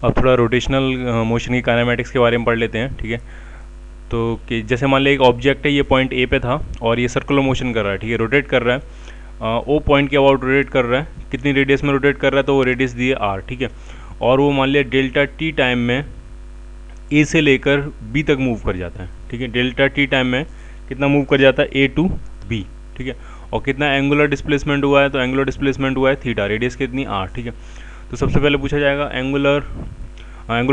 अब थोड़ा rotational motion की काइनेमेटिक्स के बारे में पढ़ लेते हैं, ठीक है। तो कि जैसे मान लिया एक ऑब्जेक्ट है, ये पॉइंट ए पे था और ये सर्कुलर मोशन कर रहा है, ठीक है, रोटेट कर रहा है, ओ पॉइंट के अबाउट रोटेट कर रहा है, कितनी रेडियस में रोटेट कर रहा है, तो वो रेडियस दी है आर, ठीक है। और वो मान लिया डेल्टा टी टाइम में ए से लेकर बी तक मूव कर जाता है, ठीक है। डेल्टा टी टाइम में कितना मूव कर जाता है, ए टू बी, ठीक है। और कितना एंगुलर डिस्प्लेसमेंट हुआ है, तो एंगुलर डिस्प्लेसमेंट हुआ है थीटा, रेडियस कितनी आर, ठीक है। तो सबसे पहले पूछा जाएगा एंगुलर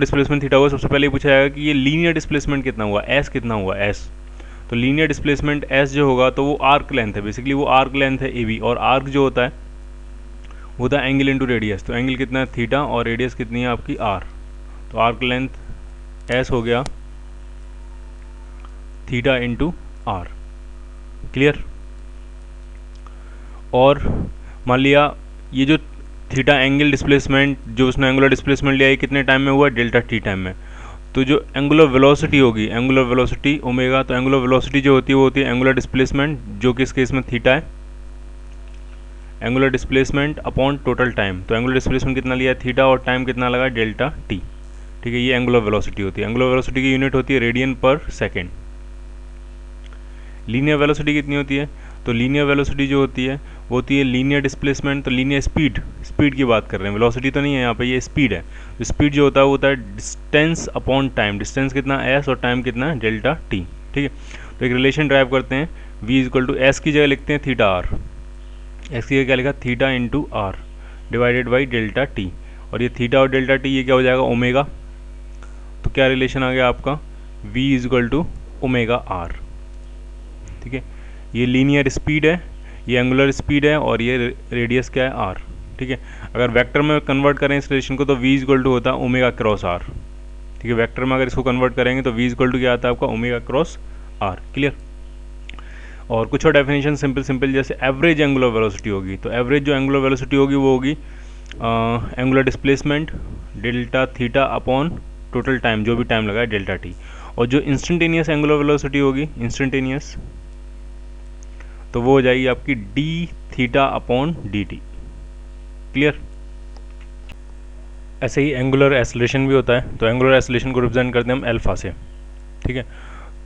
डिस्प्लेसमेंट थीटा हुआ, सबसे पहले पूछा जाएगा कि ये लीनियर डिस्प्लेसमेंट कितना हुआ, एस कितना हुआ, एस। तो लीनियर डिस्प्लेसमेंट एस जो होगा तो वो आर्क लेंथ है, बेसिकली वो आर्क लेंथ है ए बी, और आर्क जो होता है वो होता है एंगल इंटू रेडियस। तो एंगल कितना है थीटा और रेडियस कितनी है आपकी आर। तो आर्क लेंथ एस हो गया थीटा इंटू आर, क्लियर। और मान लिया ये जो थीटा एंगल डिस्प्लेसमेंट जो उसने एंगुलर डिस्प्लेसमेंट लिया है कितने टाइम में हुआ, डेल्टा टी टाइम में। तो जो एंगुलर वेलोसिटी होगी, एंगुलर वेलोसिटी ओमेगा, तो एंगुलर वेलोसिटी जो होती है वो होती है एंगुलर डिस्प्लेसमेंट जो कि इस केस में थीटा है, angular displacement upon total time. तो एंगुलर डिस्प्लेसमेंट कितना लिया है थीटा और टाइम कितना लगा डेल्टा टी, ठीक है। ये एंगुलर वेलोसिटी होती है। एंगुलर वेलोसिटी की यूनिट होती है रेडियन पर सेकेंड। लीनियर वेलोसिटी कितनी होती है, तो लीनियर वेलोसिटी जो होती है वो होती है लीनियर डिस्प्लेसमेंट, तो लीनियर स्पीड की बात कर रहे हैं, वेलोसिटी तो नहीं है यहाँ पे, ये स्पीड है। तो स्पीड जो होता है वो होता है डिस्टेंस अपॉन टाइम, डिस्टेंस कितना एस और टाइम कितना डेल्टा टी, ठीक है। तो एक रिलेशन ड्राइव करते हैं, v इक्वल टू एस की जगह लिखते हैं थीटा आर, एस की जगह क्या लिखा theta into r divided by delta t, और ये थीटा और डेल्टा टी ये क्या हो जाएगा ओमेगा। तो क्या रिलेशन आ गया आपका, v equal to omega r, ठीक है। ये लीनियर स्पीड है, ये एंगुलर स्पीड है और ये रेडियस क्या है आर, ठीक है। अगर वेक्टर में कन्वर्ट करें इस रिलेशन को तो v इक्वल टू होता है ओमेगा क्रॉस आर, ठीक है। वेक्टर में अगर इसको कन्वर्ट करेंगे तो v इक्वल टू क्या आता है आपका ओमेगा क्रॉस आर, क्लियर। और कुछ और डेफिनेशन सिंपल जैसे एवरेज एंगुलर वेलोसिटी होगी, तो एवरेज जो एंगुलर वेलोसिटी होगी वो होगी angular displacement delta theta upon total time जो भी टाइम लगा है डेल्टा टी। और जो इंस्टेंटेनियस एंगुलर वेलोसिटी होगी इंस्टेंटेनियस, तो वो हो जाएगी आपकी D theta upon D T, clear. ऐसे ही एंगुलर एसलेशन भी होता है, तो एंगुलर एसलेशन को रिप्रेजेंट करते हैं हम अल्फा से, ठीक है।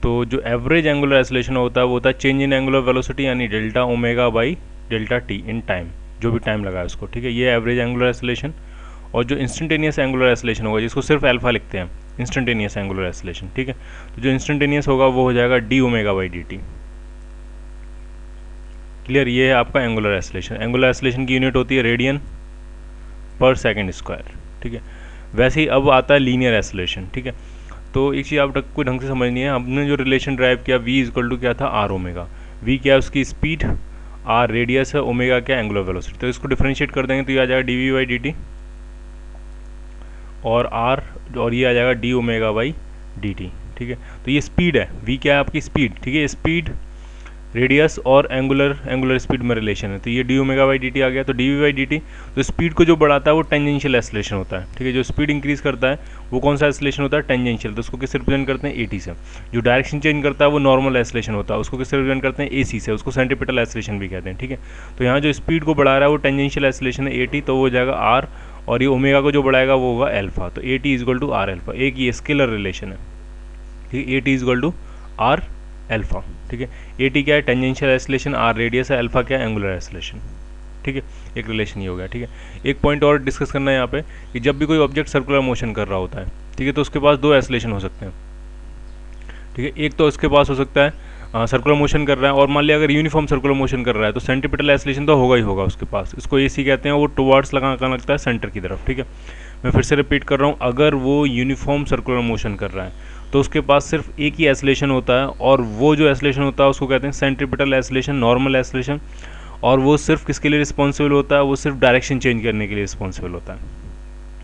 तो जो एवरेज एंगुलर एसलेशन होता है वो होता है चेंज इन एंगुलर वेलोसिटी यानी delta omega by delta T in time, जो भी टाइम लगा है उसको, ठीक है। ये एवरेज एंगुलर एसलेशन। और जो इंस्टेंटेनियस एंगुलर एसलेशन होगा जिसको सिर्फ अल्फा लिखते हैं, इंस्टेंटेनियस एंगुलर एसलेशन, ठीक है। तो जो इंस्टेंटेनियस होगा वो हो जाएगा d omega by d T, clear. ये है आपका एंगुलर एसलेशन। एंगुलर एसलेशन की यूनिट होती है रेडियन पर सेकंड स्क्वायर, ठीक है। वैसे ही अब आता है लीनियर एसलेशन, ठीक है। तो एक चीज़ आप को ढंग से समझनी है, हमने जो रिलेशन ड्राइव किया v इक्वल टू क्या था आर ओमेगा, v क्या है उसकी स्पीड, आर रेडियस है, ओमेगा क्या एंगुलर वेलोसिटी। तो इसको डिफरेंशिएट कर देंगे तो ये आ जाएगा d v by d t और आर, और ये आ जाएगा d omega by d t, ठीक है। तो ये स्पीड है, v क्या है आपकी स्पीड, ठीक है। स्पीड रेडियस और एंगुलर स्पीड में रिलेशन है, तो ये d omega by d t आ गया। तो d v by d t, तो स्पीड को जो बढ़ाता है वो टेंजेंशियल एसलेशन होता है, ठीक है। जो स्पीड इंक्रीज करता है वो कौन सा एसलेशन होता है, टेंजेंशियल। तो उसको किससे रिप्रेजेंट करते हैं, ए टी से। जो डायरेक्शन चेंज करता है वो नॉर्मल एसलेशन होता है, उसको किससे रिप्रेजेंट करते हैं, ए सी से, उसको सेंट्रीपिटल एसलेशन भी कहते हैं, ठीक है। तो यहाँ जो स्पीड को बढ़ा रहा है वो टेंजेंशियल एसलेशन है ए टी, तो वो हो जाएगा आर, और ये ओमेगा को जो बढ़ाएगा वो होगा एल्फा। तो a t is equal to r alpha, एक ये स्केलर रिलेशन है, ठीक है। A t is equal to r alpha, ठीक है। ए टी क्या है टेंजेंशियल एसलेशन, आर रेडियस है, अल्फा क्या है एंगुलर एसलेशन, ठीक है। एक रिलेशन ये हो गया, ठीक है। एक पॉइंट और डिस्कस करना है यहाँ पे कि जब भी कोई ऑब्जेक्ट सर्कुलर मोशन कर रहा होता है, ठीक है, तो उसके पास दो एसलेशन हो सकते हैं, ठीक है। एक तो उसके पास हो सकता है सर्कुलर मोशन कर रहा है और मान लिया अगर यूनिफॉर्म सर्कुलर मोशन कर रहा है तो सेंट्रीपिटल एसलेशन तो होगा ही होगा उसके पास, इसको ए सी कहते हैं, वो टुवर्ड्स लगता है सेंटर की तरफ, ठीक है। मैं फिर से रिपीट कर रहा हूँ, अगर वो यूनिफॉर्म सर्कुलर मोशन कर रहा है तो उसके पास सिर्फ एक ही एसलेशन होता है, और वो जो एसलेशन होता है उसको कहते हैं सेंट्रीपिटल एसलेशन, नॉर्मल एसलेशन। और वो सिर्फ किसके लिए रिस्पॉन्सिबल होता है, वो सिर्फ डायरेक्शन चेंज करने के लिए रिस्पॉन्सिबल होता है,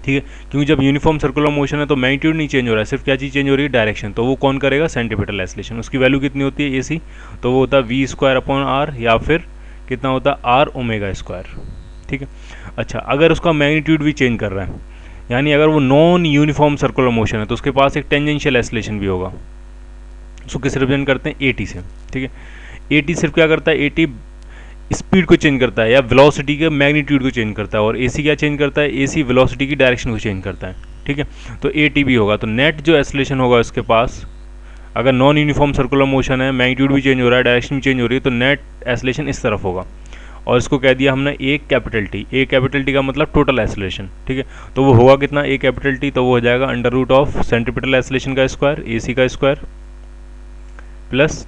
ठीक है। क्योंकि जब यूनिफॉर्म सर्कुलर मोशन है तो मैग्नीट्यूड नहीं चेंज हो रहा है, सिर्फ क्या चीज़ चेंज हो रही है, डायरेक्शन। तो वो कौन करेगा, सेंट्रीपिटल एसलेशन। उसकी वैल्यू कितनी होती है ए सी, तो वो होता है वी स्क्वायर अपॉन आर, या फिर कितना होता है आर ओमेगा स्क्वायर, ठीक है। अच्छा, अगर उसका मैग्नीट्यूड भी चेंज कर रहा है, यानी अगर वो नॉन यूनिफॉर्म सर्कुलर मोशन है तो उसके पास एक टेंजेंशियल एसलेशन भी होगा, उसको किस रिप्रेजेंट करते हैं, ए टी से, ठीक है। ए टी सिर्फ क्या करता है, ए टी स्पीड को चेंज करता है या वेलोसिटी के मैग्नीट्यूड को चेंज करता है, और ए सी क्या चेंज करता है, ए सी वेलोसिटी की डायरेक्शन को चेंज करता है, ठीक है। तो ATB होगा, तो नेट जो एसलेशन होगा उसके पास, अगर नॉन यूनिफॉर्म सर्कुलर मोशन है, मैग्नीट्यूड भी चेंज हो रहा है, डायरेक्शन भी चेंज हो रही है, तो नेट एसलेशन इस तरफ होगा। और इसको कह दिया हमने A capital T। A capital T का मतलब टोटल एसलेशन, ठीक है। तो वो होगा कितना A कैपिटल T, तो वो हो जाएगा under root of centripetal acceleration का स्क्वायर AC का स्क्वायर प्लस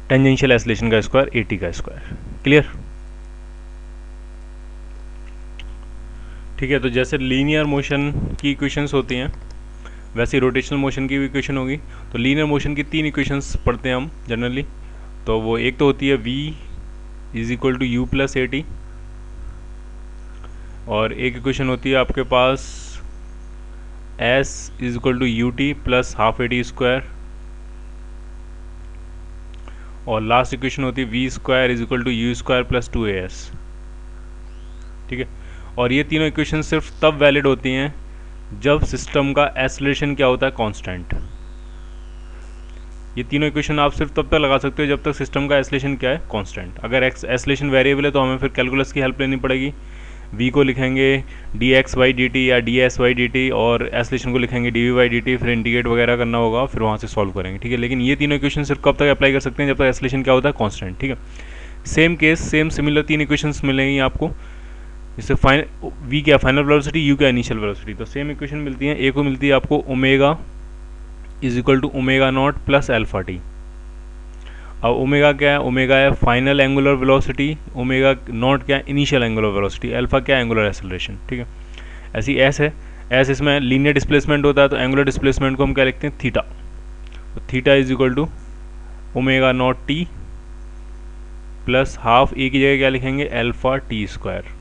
टेंजेंशियल एसलेशन का स्क्वायर AT का स्क्वायर। क्लियर? ठीक है। तो जैसे लीनियर मोशन की इक्वेशंस होती हैं वैसे रोटेशनल मोशन की भी इक्वेशन होगी। तो लीनियर मोशन की 3 इक्वेशंस पढ़ते हैं हम जनरली। तो वो एक तो होती है V is equal to U plus AT, और एक इक्वेशन होती है आपके पास S is equal to UT plus half AT square, और लास्ट इक्वेशन होती है V square is equal to U square plus 2AS। ठीक है। और ये तीनों इक्वेशन सिर्फ तब वैलिड होती हैं जब सिस्टम का एक्सेलरेशन क्या होता है, कांस्टेंट। ये तीनों इक्वेशन आप सिर्फ तब तक लगा सकते हो जब तक सिस्टम का एक्सेलरेशन क्या है, कांस्टेंट। अगर एक्सेलरेशन वेरिएबल है तो हमें फिर कैलकुलस की हेल्प लेनी पड़ेगी। v को लिखेंगे dx/dt या ds/dt, और एक्सेलरेशन को लिखेंगे dv/dt, फिर इंटीग्रेट वगैरह करना होगा, फिर वहाँ से सॉल्व करेंगे। ठीक है। लेकिन ये तीनों इक्वेशन सिर्फ कब तक अप्लाई कर सकते हैं, जब तक एक्सेलरेशन क्या होता है, कांस्टेंट। ठीक है। Same case, same similar 3 equations मिलेंगी आपको। इससे v क्या फाइनल वेलोसिटी, u क्या इनिशियल वेलोसिटी। तो सेम इक्वेशन मिलती है। a को मिलती है आपको omega is equal to omega not plus alpha t. अब ओमेगा क्या है, ओमेगा है final angular velocity, omega not क्या है, इनिशियल एंगुलर वेलोसिटी, अल्फा क्या है, एंगुलर एक्सेलरेशन। ठीक है। ऐसी एस है, एस इसमें लीनियर डिस्प्लेसमेंट होता है, तो एंगुलर डिस्प्लेसमेंट को हम क्या लिखते हैं, थीटा। तो theta is equal to omega naught t plus half a की जगह क्या लिखेंगे, अल्फा टी स्क्वायर।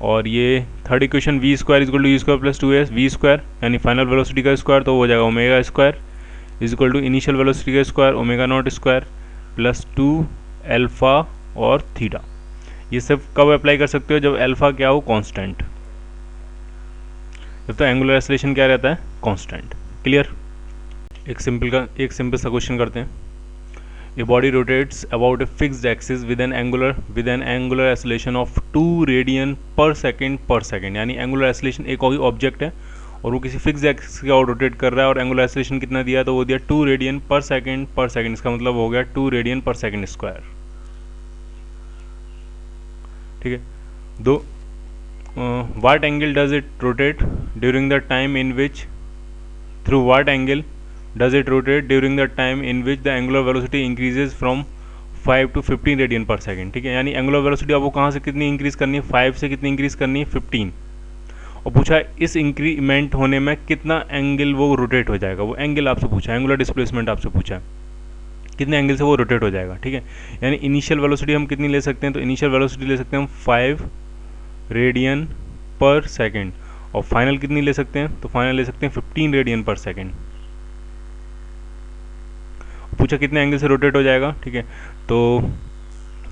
और ये third equation v square is equal to u square plus 2s, v square यानी फाइनल वेलोसिटी का स्क्वायर, तो हो जाएगा omega square is equal to initial velocity का square omega not square plus 2 alpha और theta. ये सब कब अप्लाई कर सकते हो, जब अल्फा क्या हो, कांस्टेंट। जब तो एंगुलर एक्सेलरेशन क्या रहता है, कांस्टेंट। क्लियर? एक सिंपल सा क्वेश्चन करते हैं। A body rotates about a fixed axis with an angular acceleration of 2 radian पर सेकेंड। यानी एंगुलर एक्सेलरेशन एक कोई ऑब्जेक्ट है और वो किसी फिक्स एक्सिस की ओर रोटेट कर रहा है, और एंगुलर एक्सेलरेशन कितना दिया, तो वो दिया 2 रेडियन पर सेकेंड। इसका मतलब हो गया 2 रेडियन पर सेकेंड स्क्वायर। ठीक है। दो what angle does it rotate during the time in which, through what angle does it rotate during the time in which the angular velocity increases from 5 to 15 radian पर second. ठीक है। यानी angular velocity आपको कहाँ से कितनी increase करनी है, 5 से कितनी इंक्रीज करनी है, 15। और पूछा इस इंक्रीमेंट होने में कितना एंगल वो रोटेट हो जाएगा, वो एंगल आपसे पूछा है, एंगुलर डिस्प्लेसमेंट आपसे पूछा है, कितने एंगल से वो रोटेट हो जाएगा। ठीक है। यानी इनिशियल वेलोसिटी हम कितनी ले सकते हैं, तो इनिशियल वेलोसिटी ले सकते हैं हम 5 रेडियन पर सेकेंड, और फाइनल कितनी ले सकते हैं, तो फाइनल ले सकते हैं 15 रेडियन पर सेकेंड। पूछा कितने एंगल से रोटेट हो जाएगा। ठीक है। तो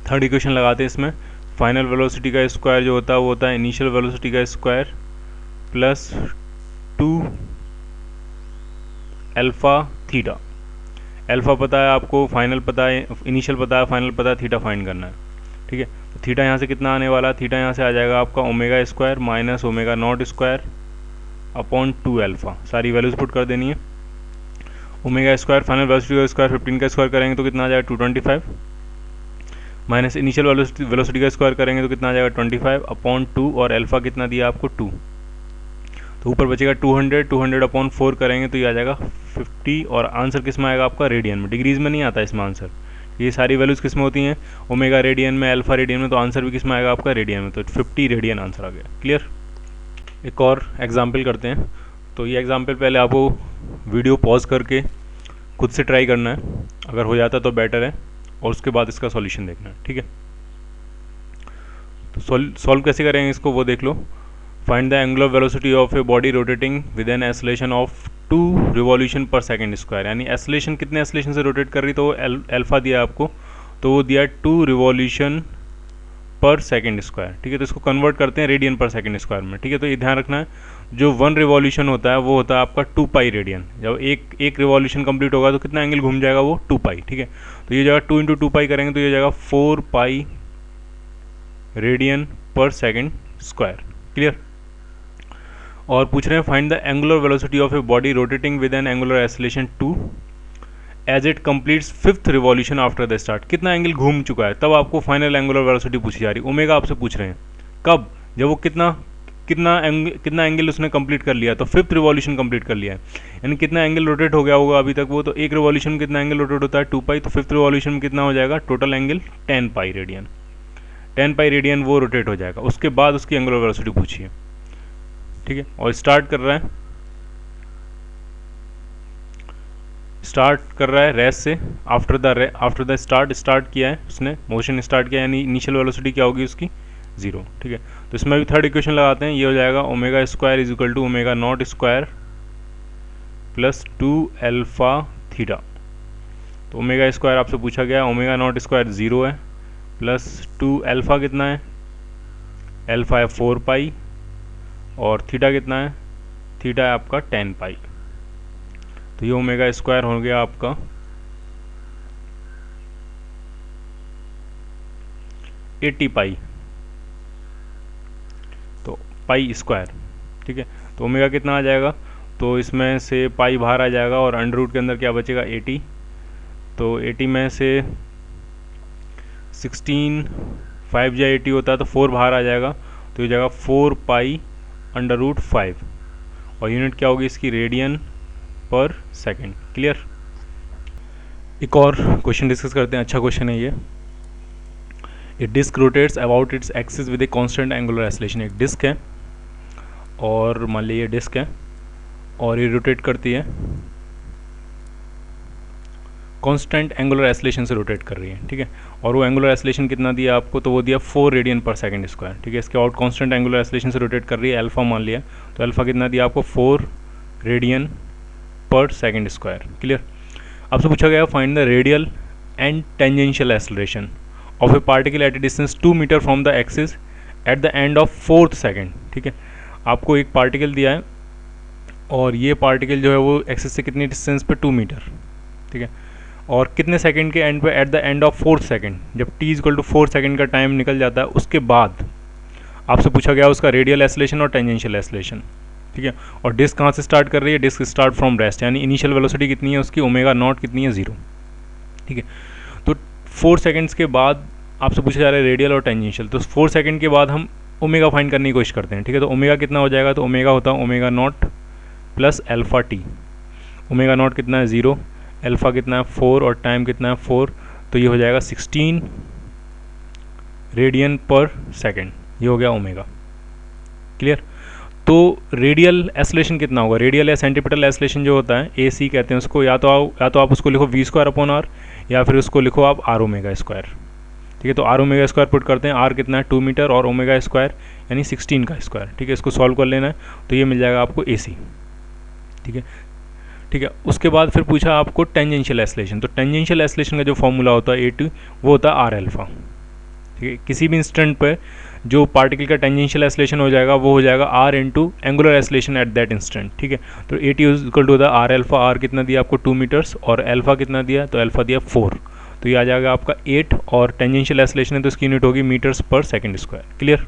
थर्ड इक्वेशन लगाते हैं इसमें, फाइनल वेलोसिटी का स्क्वायर जो होता है वो होता है इनिशियल वेलोसिटी का square plus 2 alpha theta. Alpha पता है आपको, फाइनल पता है, इनिशियल पता है, फाइनल पता है, थीटा फाइंड करना है। ठीक है। तो थीटा यहाँ से कितना आने वाला है, थीटा यहाँ से आ जाएगा आपका omega square minus omega naught square upon 2 alpha. सारी वैल्यूज पुट कर देनी है। ओमेगा स्क्वायर फाइनल वेलोसिटी का स्क्वायर 15 का स्क्वायर करेंगे तो कितना आ जाएगा 225, माइनस इनिशियल वेलोसिटी का स्क्वायर करेंगे तो कितना आ जाएगा 25 अपॉन 2, और अल्फा कितना दिया आपको 2, तो ऊपर बचेगा 200 अपॉन 4 करेंगे तो ये आ जाएगा 50, और आंसर किस में आएगा आपका, रेडियन में। डिग्रीज में नहीं आता इसमें आंसर। ये सारी वैल्यूज किस में होती हैं, ओमेगा रेडियन में, अल्फा रेडियन में, तो आंसर भी किस में आएगा आपका, रेडियन में। तो 50 रेडियन आंसर आ गया। क्लियर? एक और एग्जाम्पल करते हैं। तो ये एग्जाम्पल पहले आपको वीडियो पॉज करके खुद से ट्राई करना है, अगर हो जाता तो बेटर है, और उसके बाद इसका सॉल्यूशन देखना है। ठीक है। तो सॉल्व कैसे करेंगे इसको वो देख लो। Find the angular velocity of a body rotating with an acceleration of 2 revolution per second square. यानी एक्सेलरेशन कितने एक्सेलरेशन से रोटेट कर रही, तो अल्फा दिया आपको, तो वो दिया 2 रिवॉल्यूशन पर सेकेंड स्क्वायर। ठीक है। तो इसको कन्वर्ट करते हैं रेडियन पर सेकेंड स्क्वायर में। ठीक है। तो ये ध्यान रखना है, जो 1 रिवॉल्यूशन होता है वो होता है आपका 2 पाई रेडियन। जब एक रिवॉल्यूशन कंप्लीट होगा तो कितना एंगल घूम जाएगा, वो 2 पाई। ठीक है। तो ये जगह 2 × 2 पाई करेंगे तो ये जाएगा 4 पाई रेडियन पर सेकेंड स्क्वायर। क्लियर? और पूछ रहे हैं find the angular velocity of a body rotating with an angular acceleration 2 as it completes 5th revolution after the start. कितना एंगल घूम चुका है, तब आपको फाइनल एंगुलर वेलोसिटी पूछी जा रही है। ओमेगा आपसे पूछ रहे हैं कब, जब वो कितना एंगल उसने कंप्लीट कर लिया, तो 5th रिवॉल्यूशन कंप्लीट कर लिया है, यानी कितना एंगल रोटेट हो गया होगा अभी तक वो, तो एक रिवॉल्यूशन में कितना एंगल रोटेट होता है 2 पाई, तो 5th रिवॉल्यूशन में कितना हो जाएगा total angle 10 pi radian, 10 pi radian वो रोटेट हो जाएगा। उसके बाद उसकी एंगुलर वेलोसिटी पूछिए, ठीक है। और स्टार्ट कर रहा है रेस से, आफ्टर द स्टार्ट किया है उसने, मोशन स्टार्ट किया, यानी इनिशियल वेलोसिटी क्या होगी उसकी 0, ठीक है। तो इसमें भी थर्ड इक्वेशन लगाते हैं, ये हो जाएगा omega square is equal to omega not square plus 2 alpha theta. तो ओमेगा स्क्वायर आपसे पूछा गया, ओमेगा नॉट स्क्वायर 0 है, प्लस 2 अल्फा कितना है, अल्फा है 4 पाई, और थीटा कितना है, थीटा है आपका 10 पाई। तो ये ओमेगा स्क्वायर हो गया आपका 80 पाई, तो पाई स्क्वायर, ठीक है। तो ओमेगा कितना आ जाएगा, तो इसमें से पाई बाहर आ जाएगा और अंडर रूट के अंदर क्या बचेगा 80, तो 80 में से 16 5 या 80 होता है तो 4 बाहर आ जाएगा, तो ये जाएगा 4 पाई अंडर रूट 5, और यूनिट क्या होगी इसकी रेडियन पर सेकेंड। क्लियर। एक और क्वेश्चन डिस्कस करते हैं, अच्छा क्वेश्चन है ये। A disc rotates about its axis with a constant angular acceleration. एक डिस्क है और मान लीजिए ये डिस्क है और ये रोटेट करती है, कांस्टेंट एंगुलर एक्सेलरेशन से रोटेट कर रही है, ठीक है। और वो एंगुलर एक्सेलरेशन कितना दिया आपको, तो वो दिया 4 रेडियन पर सेकंड स्क्वायर, ठीक है। इसके आउट कांस्टेंट एंगुलर एक्सेलरेशन से रोटेट कर रही है, अल्फा मान लिया, तो अल्फा कितना दिया आपको 4 रेडियन पर सेकंड स्क्वायर। क्लियर। आपसे पूछा गया find the radial and tangential acceleration of a particle at a distance 2 metre from the axis at the end of 4th second, ठीक है। आपको एक पार्टिकल दिया है और ये पार्टिकल जो है वो एक्सिस से कितनी डिस्टेंस पे 2 मीटर, ठीक है, और कितने सेकंड के एंड पे, eight the end of 4th second, जब t इक्वल टू 4 सेकेंड का टाइम निकल जाता है उसके बाद आपसे पूछा गया उसका रेडियल एक्सेलरेशन और टेंजेंशियल एक्सेलरेशन, ठीक है। और डिस्क कहाँ से स्टार्ट कर रही है, डिस्क स्टार्ट फ्रॉम रेस्ट, यानी इनिशियल वेलोसिटी कितनी है उसकी ओमेगा नॉट कितनी है 0, ठीक है। तो 4 सेकेंड्स के बाद आपसे पूछा जा रहा है रेडियल और टेंजेंशियल, तो 4 सेकेंड के बाद हम ओमेगा फाइंड करने की कोशिश करते हैं, ठीक है। तो ओमेगा कितना हो जाएगा, तो ओमेगा होता है omega not plus alpha T. Omega naught कितना है 0, अल्फा कितना है 4 और टाइम कितना है 4, तो ये हो जाएगा 16 रेडियन पर सेकेंड, ये हो गया ओमेगा। क्लियर। तो रेडियल एक्सेलरेशन कितना होगा, रेडियल या सेंटीपिटल एक्सेलरेशन जो होता है AC कहते हैं उसको, या तो आप उसको लिखो v²/r या फिर उसको लिखो आप r ओमेगा स्क्वायर, ठीक है। तो r ओमेगा स्क्वायर पुट करते हैं, r कितना है 2 मीटर और ओमेगा स्क्वायर यानी 16 का स्क्वायर, ठीक है। इसको सॉल्व कर लेना है तो ये मिल जाएगा आपको AC, ठीक है, ठीक है। उसके बाद फिर पूछा आपको टेंजेंशियल एक्सेलरेशन, तो टेंजेंशियल एक्सेलरेशन का जो फॉर्मूला होता है A2 वो होता है r अल्फा, ठीक है। किसी भी इंस्टेंट पर जो पार्टिकल का टेंजेंशियल एक्सेलरेशन हो जाएगा वो हो जाएगा r into angular acceleration at that instant, ठीक है। तो AT is equal to the r alpha, r कितना दिया आपको 2 मीटर्स और अल्फा कितना दिया, तो अल्फा दिया 4, तो ये आ जाएगा आपका 8, और टेंजेंशियल एक्सेलरेशन है तो इसकी यूनिट होगी मीटर्स पर सेकंड स्क्वायर। क्लियर।